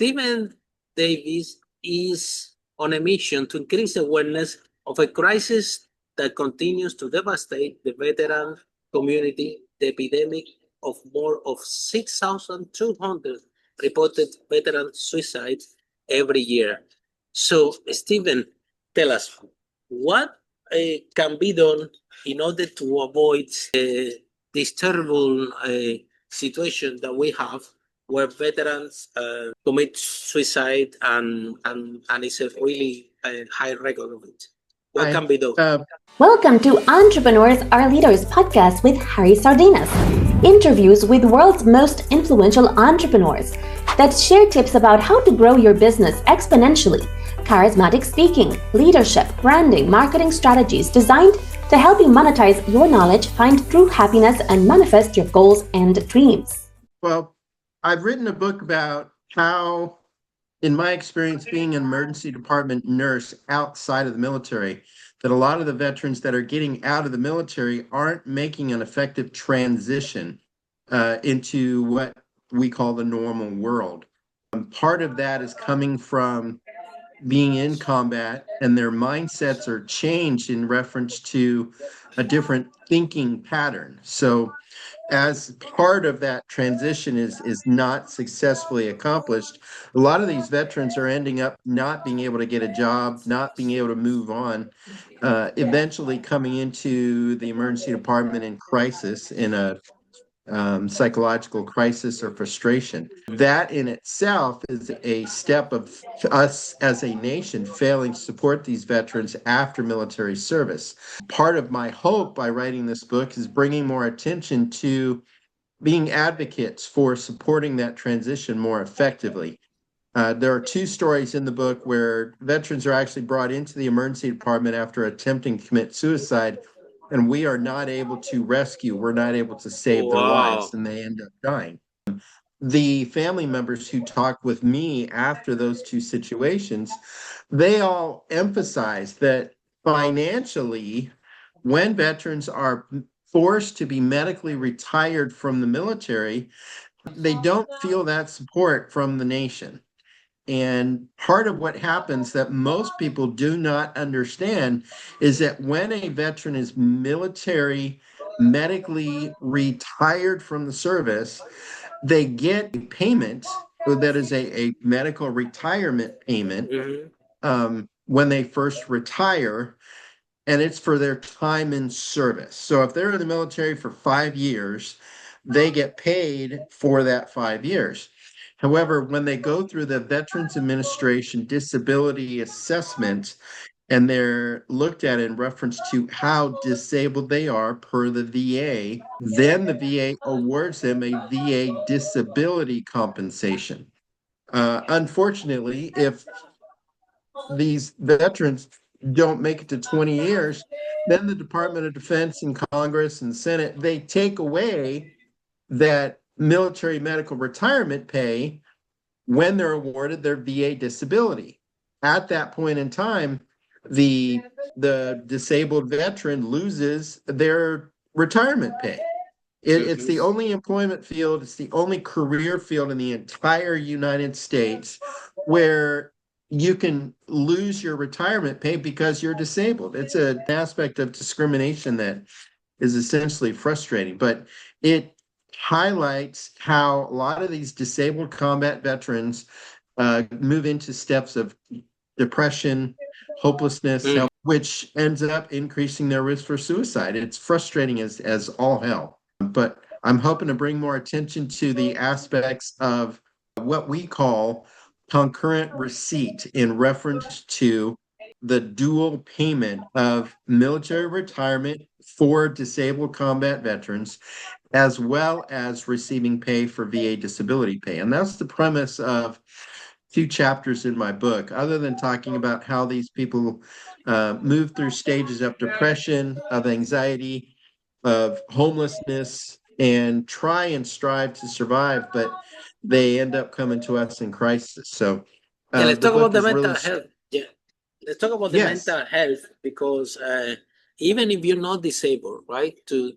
Stephen Davis is on a mission to increase awareness of a crisis that continues to devastate the veteran community, the epidemic of more of 6,200 reported veteran suicides every year. So, Stephen, tell us what can be done in order to avoid this terrible situation that we have where veterans commit suicide and it's a really high record of it. What can be done? Welcome to Entrepreneurs Are Leaders podcast with Harry Sardinas. Interviews with world's most influential entrepreneurs that share tips about how to grow your business exponentially. Charismatic speaking, leadership, branding, marketing strategies designed to help you monetize your knowledge, find true happiness, and manifest your goals and dreams. Well, I've written a book about how, in my experience being an emergency department nurse outside of the military, that a lot of the veterans that are getting out of the military aren't making an effective transition into what we call the normal world. Part of that is coming from being in combat, and their mindsets are changed in reference to a different thinking pattern. So as part of that transition is not successfully accomplished, a lot of these veterans are ending up not being able to get a job, not being able to move on, eventually coming into the emergency department in crisis, in a psychological crisis or frustration. That in itself is a step of us as a nation failing to support these veterans after military service. Part of my hope by writing this book is bringing more attention to being advocates for supporting that transition more effectively. There are two stories in the book where veterans are actually brought into the emergency department after attempting to commit suicide, and we are not able to rescue, we're not able to save their lives, and they end up dying. The family members who talked with me after those two situations, they all emphasize that financially, when veterans are forced to be medically retired from the military, they don't feel that support from the nation. And part of what happens that most people do not understand is that when a veteran is military medically retired from the service, they get a payment that is a medical retirement payment when they first retire, and it's for their time in service. So if they're in the military for 5 years, they get paid for that 5 years. However, when they go through the Veterans Administration disability assessment and they're looked at in reference to how disabled they are per the VA, then the VA awards them a VA disability compensation. Unfortunately, if these veterans don't make it to 20 years, then the Department of Defense and Congress and Senate, they take away that military medical retirement pay when they're awarded their VA disability. At that point in time, the disabled veteran loses their retirement pay. It's the only employment field, it's the only career field in the entire United States where you can lose your retirement pay because you're disabled. It's an aspect of discrimination that is essentially frustrating, but it highlights how a lot of these disabled combat veterans move into steps of depression, hopelessness, which ends up increasing their risk for suicide. It's frustrating as all hell. But I'm hoping to bring more attention to the aspects of what we call concurrent receipt in reference to the dual payment of military retirement for disabled combat veterans, as well as receiving pay for VA disability pay. And that's the premise of 2 chapters in my book, other than talking about how these people move through stages of depression, of anxiety, of homelessness, and try and strive to survive, but they end up coming to us in crisis. So let's talk about the mental health. Yeah, let's talk about the mental health, because even if you're not disabled, right, to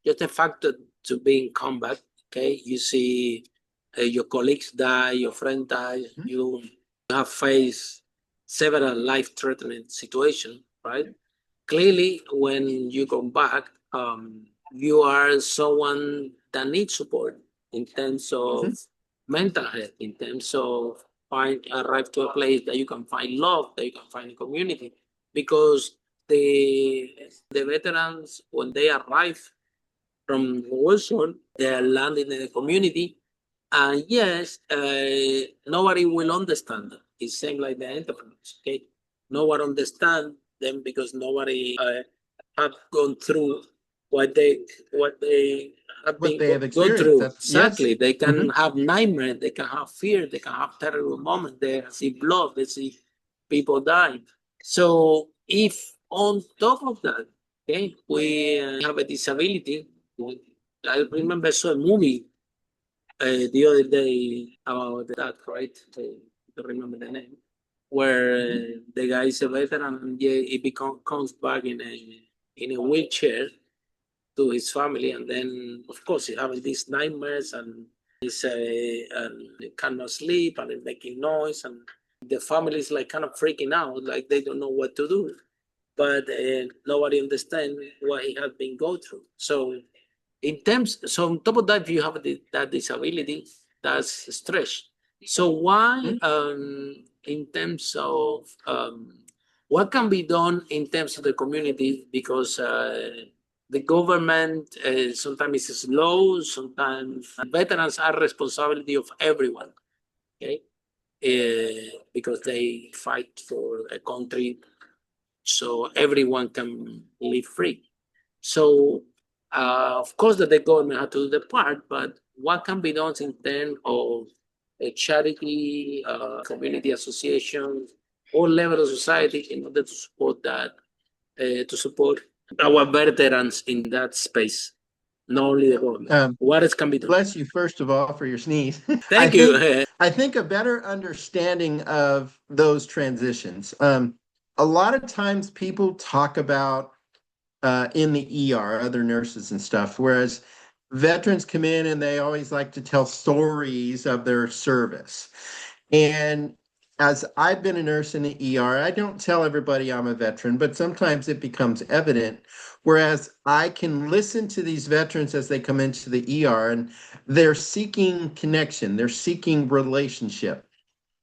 just the fact that to be in combat, okay, you see your colleagues die, your friend dies, you have faced several life-threatening situations, right? Clearly, when you come back, you are someone that needs support in terms of mental health, in terms of arrive to a place that you can find love, that you can find a community, because the veterans, when they arrive from the war zone, they are landing in the community, and yes, nobody will understand them. It's same like the entrepreneurs. Okay, no one understand them because nobody have gone through what they have What been they have go experienced. through. That's yes. Exactly, they can have nightmares, they can have fear, they can have terrible moments. They see blood, they see people dying. So if on top of that, okay, we have a disability. I remember I saw a movie the other day about that, right? I don't remember the name. Where the guy is a veteran and yeah, comes back in a wheelchair to his family, and then of course he's having these nightmares and he cannot sleep and he's making noise, and the family is like kind of freaking out, like they don't know what to do, but nobody understands what he has been going through. So on top of that, if you have that disability, that's stress. So why, in terms of what can be done in terms of the community, because the government sometimes is slow, sometimes veterans are responsibility of everyone, okay? Because they fight for a country so everyone can live free. So, of course, that the government has to do the part, but what can be done in terms of a charity, community association, all level of society in order to support that, to support our veterans in that space, not only the government. What else can be done? Bless you, first of all, for your sneeze. Thank you. I think a better understanding of those transitions. A lot of times people talk about in the ER, other nurses and stuff, whereas veterans come in and they always like to tell stories of their service. And as I've been a nurse in the ER, I don't tell everybody I'm a veteran, but sometimes it becomes evident. Whereas I can listen to these veterans as they come into the ER and they're seeking connection, they're seeking relationship.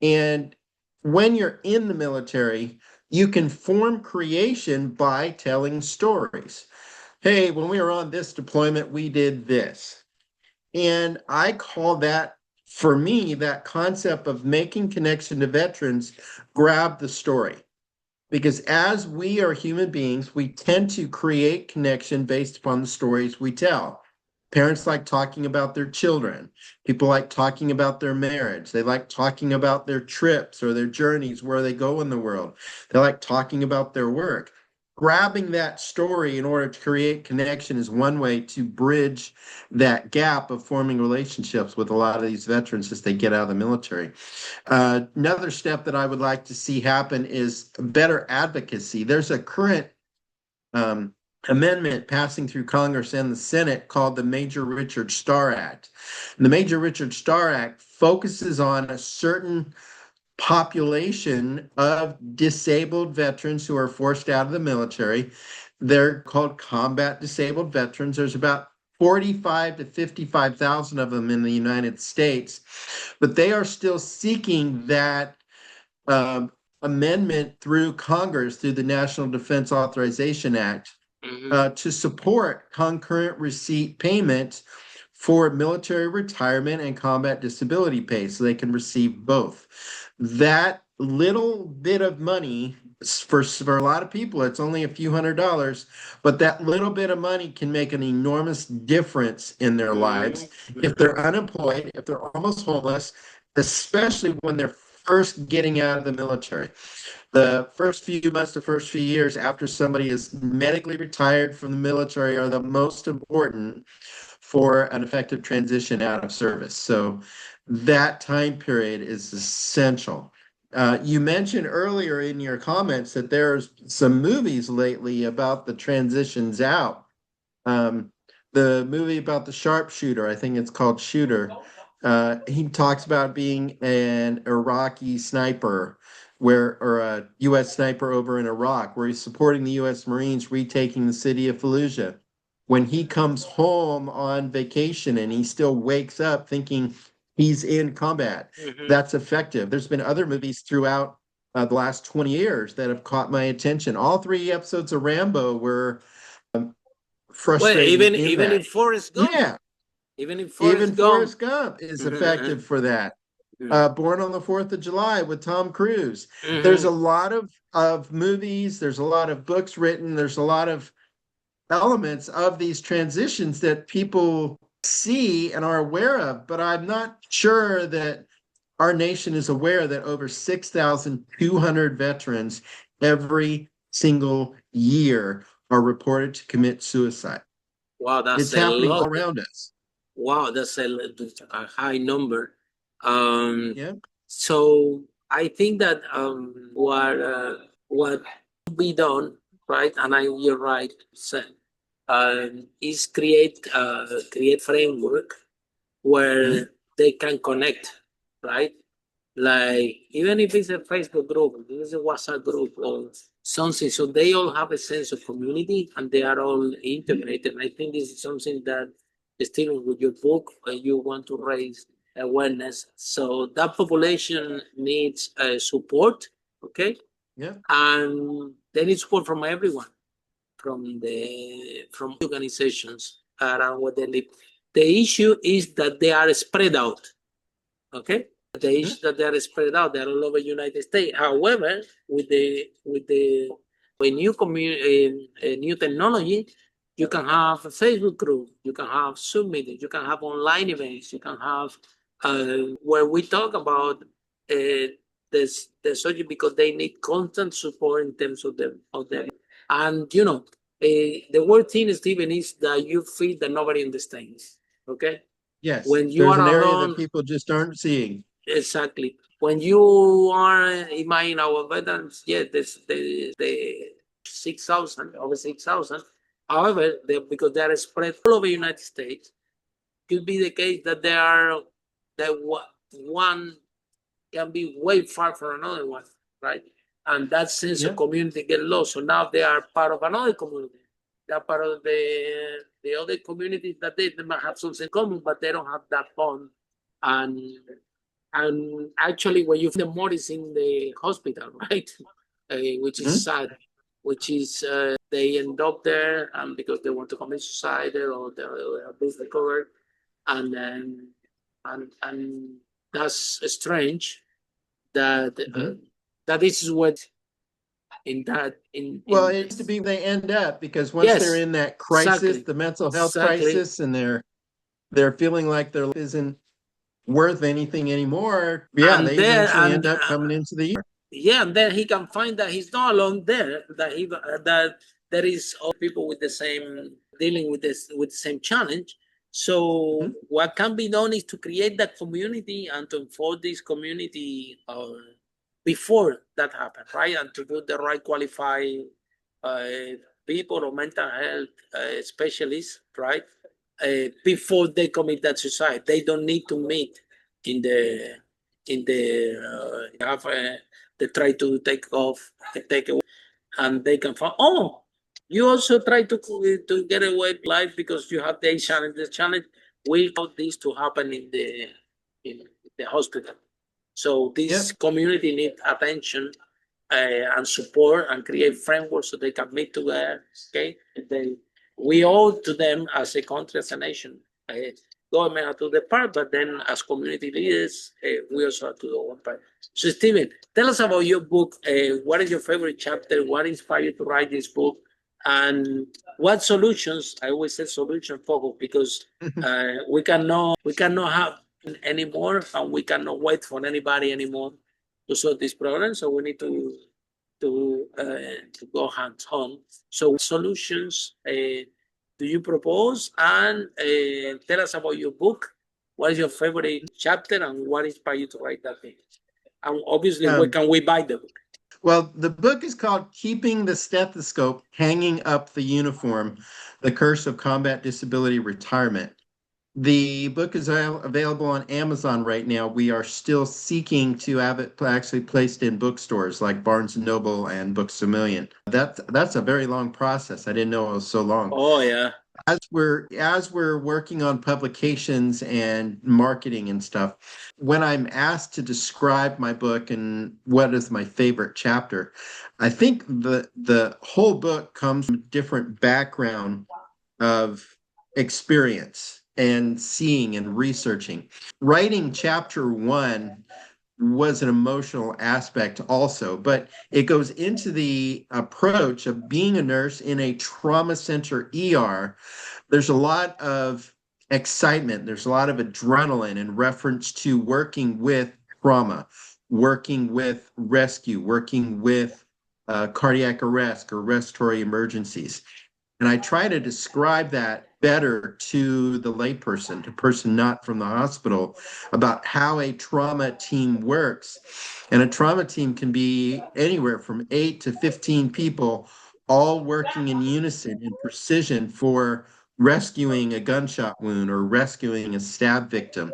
And when you're in the military, you can form creation by telling stories. Hey, when we were on this deployment, we did this. And I call that, for me, that concept of making connection to veterans, grab the story. Because as we are human beings, we tend to create connection based upon the stories we tell. Parents like talking about their children. People like talking about their marriage. They like talking about their trips or their journeys, where they go in the world. They like talking about their work. Grabbing that story in order to create connection is one way to bridge that gap of forming relationships with a lot of these veterans as they get out of the military. Another step that I would like to see happen is better advocacy. There's a current amendment passing through Congress and the Senate called the Major Richard Starr Act. And the Major Richard Starr Act focuses on a certain population of disabled veterans who are forced out of the military. They're called combat disabled veterans. There's about 45 to 55,000 of them in the United States, but they are still seeking that amendment through Congress, through the National Defense Authorization Act, to support concurrent receipt payment for military retirement and combat disability pay, so they can receive both. That little bit of money, for a lot of people, it's only a few $100s, but that little bit of money can make an enormous difference in their lives if they're unemployed, if they're almost homeless, especially when they're first getting out of the military. The first few months, the first few years after somebody is medically retired from the military are the most important for an effective transition out of service. So that time period is essential. You mentioned earlier in your comments that there's some movies lately about the transitions out. The movie about the sharpshooter, I think it's called Shooter, He talks about being an Iraqi sniper or a U.S. sniper over in Iraq, where he's supporting the U.S. Marines retaking the city of Fallujah. When he comes home on vacation and he still wakes up thinking he's in combat, that's effective. There's been other movies throughout the last 20 years that have caught my attention. All 3 episodes of Rambo were frustrating even in Forrest Gump. Yeah, even Forrest Gump is effective for that. Born on the 4th of July with Tom Cruise. There's a lot of movies, there's a lot of books written, there's a lot of elements of these transitions that people see and are aware of, but I'm not sure that our nation is aware that over 6,200 veterans every single year are reported to commit suicide. Wow, that's it's happening lot. all around us. Wow, that's a high number. Yeah. So I think that what could be done, right? And you're right, is create framework where they can connect, right? Like even if it's a Facebook group, if it's a WhatsApp group or something, so they all have a sense of community and they are all integrated. I think this is something that still with your book, you want to raise awareness. So that population needs support, okay? Yeah. And they need support from everyone, from organizations around where they live. The issue is that they are spread out, okay? The issue that they are spread out, they're all over the United States. However, with the new technology, you can have a Facebook group, you can have Zoom meetings, you can have online events, you can have where we talk about the subject because they need constant support in terms of them. And the word thing, Stephen, is that you feel that nobody understands. Okay. Yes. When you there's are an area alone, that people just aren't seeing. Exactly. When you are in our veterans, yeah, the 6,000 over 6,000. However, because they are spread all over the United States, could be the case that one can be way far from another one, right? And that sense of community get lost. So now they are part of another community. They are part of the other communities that they might have something in common, but they don't have that bond. And actually, when you find the more is in the hospital, right? Which is sad. Which is they end up there, and because they want to commit suicide or they have been recovered, and that's strange. That that is what well, it used to be they end up because once they're in that crisis, the mental health crisis, and they're feeling like their life isn't worth anything anymore. Yeah, and they eventually end up coming into the year. Yeah, and then he can find that he's not alone there. That there is all people with the same dealing with the same challenge. So what can be done is to create that community and to enforce this community before that happens, right? And to do the right qualified people or mental health specialists, right? Before they commit that suicide, they don't need to meet in the they try to take away, and they can find, oh, you also try to get away with life because you have the challenge. The challenge will allow this to happen in the hospital. So this community needs attention and support and create frameworks so they can meet together. Okay, we owe to them as a country, as a nation. Government have to do the part, but then as community leaders, we also have to do one part. So, Stephen, tell us about your book. What is your favorite chapter? What inspired you to write this book? And what solutions? I always say solution focus because we cannot have anymore, and we cannot wait for anybody anymore to solve this problem. So we need to go hands on. So, what solutions do you propose? And tell us about your book. What is your favorite chapter, and what inspired you to write that book? And obviously, where can we buy the book? Well, the book is called Keeping the Stethoscope, Hanging Up the Uniform, The Curse of Combat Disability Retirement. The book is available on Amazon right now. We are still seeking to have it actually placed in bookstores like Barnes and Noble and Books A Million. That's a very long process. I didn't know it was so long. Oh yeah. As we're working on publications and marketing and stuff, when I'm asked to describe my book and what is my favorite chapter, I think the whole book comes from a different background of experience and seeing and researching. Writing chapter one was an emotional aspect also, but it goes into the approach of being a nurse in a trauma center ER. There's a lot of excitement, there's a lot of adrenaline in reference to working with trauma, working with rescue, working with cardiac arrest or respiratory emergencies. And I try to describe that better to the layperson, to person not from the hospital, about how a trauma team works. And a trauma team can be anywhere from 8 to 15 people, all working in unison in precision for rescuing a gunshot wound or rescuing a stab victim,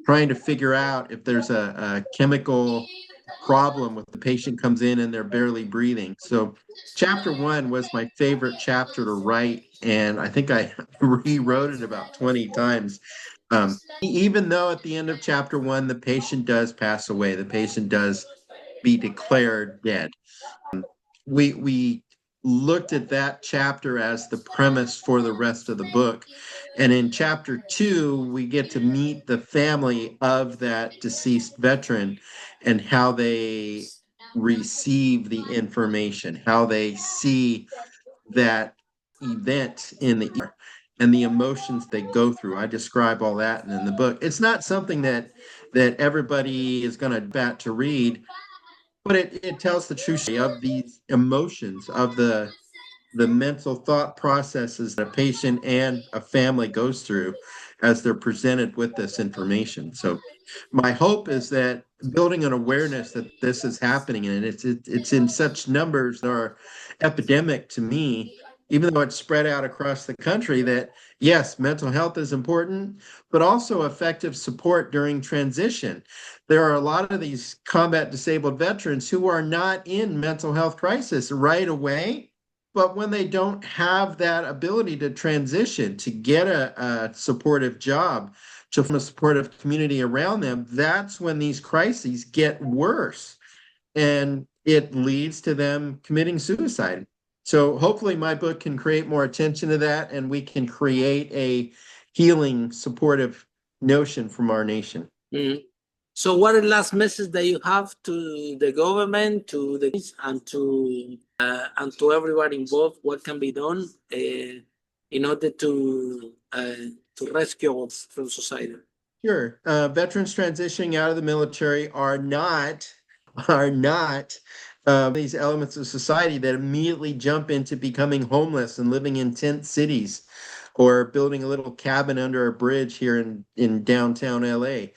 trying to figure out if there's a chemical problem with the patient comes in and they're barely breathing. So chapter one was my favorite chapter to write, and I think I rewrote it about 20 times. Even though at the end of chapter one, the patient does pass away, the patient does be declared dead. We looked at that chapter as the premise for the rest of the book. And in chapter two, we get to meet the family of that deceased veteran and how they receive the information, how they see that event in the ER and the emotions they go through. I describe all that in the book. It's not something that everybody is going to bat to read, but it tells the true story of these emotions, of the mental thought processes that a patient and a family goes through as they're presented with this information. So my hope is that building an awareness that this is happening, and it's in such numbers that are epidemic to me, even though it's spread out across the country, that yes, mental health is important, but also effective support during transition. There are a lot of these combat disabled veterans who are not in mental health crisis right away, but when they don't have that ability to transition, to get a supportive job, to form a supportive community around them, that's when these crises get worse. And it leads to them committing suicide. So hopefully my book can create more attention to that, and we can create a healing, supportive notion from our nation. Mhm. So what is the last message that you have to the government, to the and to everyone involved? What can be done in order to rescue us from society? Sure. Veterans transitioning out of the military are not these elements of society that immediately jump into becoming homeless and living in tent cities or building a little cabin under a bridge here in downtown LA.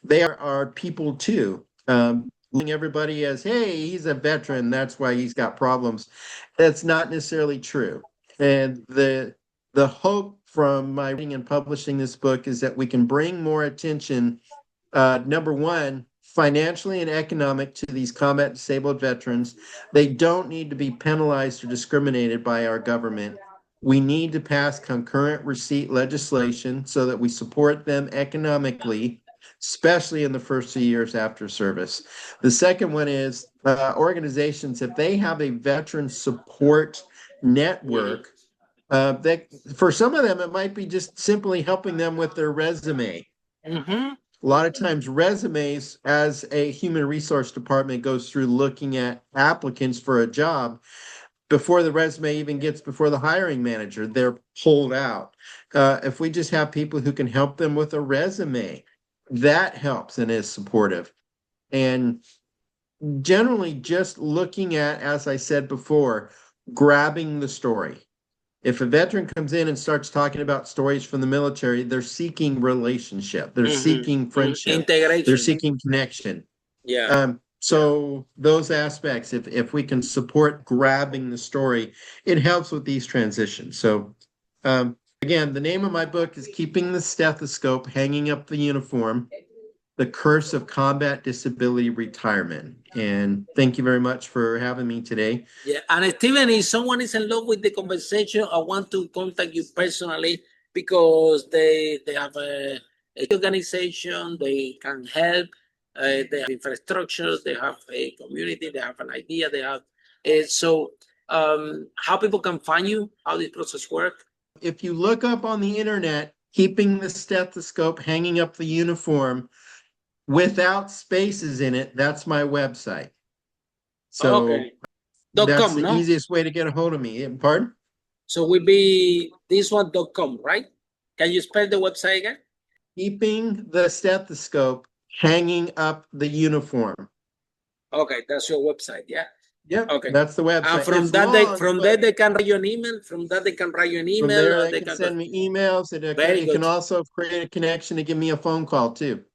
They are people too. Looking everybody as, hey, he's a veteran, that's why he's got problems. That's not necessarily true. And the hope from my writing and publishing this book is that we can bring more attention, number one, financially and economic, to these combat disabled veterans. They don't need to be penalized or discriminated by our government. We need to pass concurrent receipt legislation so that we support them economically, especially in the first few years after service. The second one is organizations, if they have a veteran support network, that for some of them, it might be just simply helping them with their resume. Mm-hmm. A lot of times resumes, as a human resource department goes through looking at applicants for a job, before the resume even gets before the hiring manager, they're pulled out. If we just have people who can help them with a resume, that helps and is supportive. And generally just looking at, as I said before, grabbing the story. If a veteran comes in and starts talking about stories from the military, they're seeking relationship, they're seeking friendship, Integration. they're seeking connection. Yeah. So those aspects, if we can support grabbing the story, it helps with these transitions. So Again, the name of my book is Keeping the Stethoscope, Hanging Up the Uniform, The Curse of Combat Disability Retirement. And thank you very much for having me today. Yeah, and Steven, if someone is in love with the conversation, I want to contact you personally because they have a organization, they can help, they have infrastructure, they have a community, they have an idea, they have how people can find you, how this process works. If you look up on the internet, Keeping the Stethoscope, Hanging Up the Uniform, without spaces in it, that's my website. So Okay. that's .com, the no? easiest way to get a hold of me. Pardon? So will be this one .com, right? Can you spell the website again? Keeping the Stethoscope, Hanging Up the Uniform. Okay, that's your website, yeah. Yep. Okay. That's the website. And from It's that, long, there they can write you an email. From that, they can write you an email. from there, Or they can send me emails. And Very it good. can also create a connection to give me a phone call too.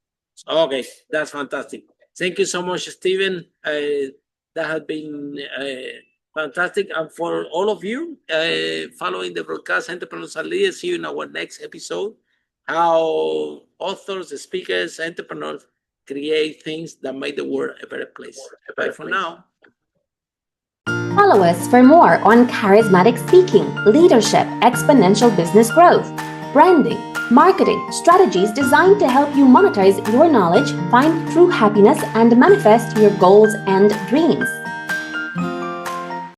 Okay, that's fantastic. Thank you so much, Steven. That has been fantastic. And for all of you following the broadcast, Entrepreneurs and Leaders, see you in our next episode. How authors, speakers, entrepreneurs create things that make the world a better place. Bye for now. Follow us for more on charismatic speaking, leadership, exponential business growth, branding, marketing, strategies designed to help you monetize your knowledge, find true happiness, and manifest your goals and dreams.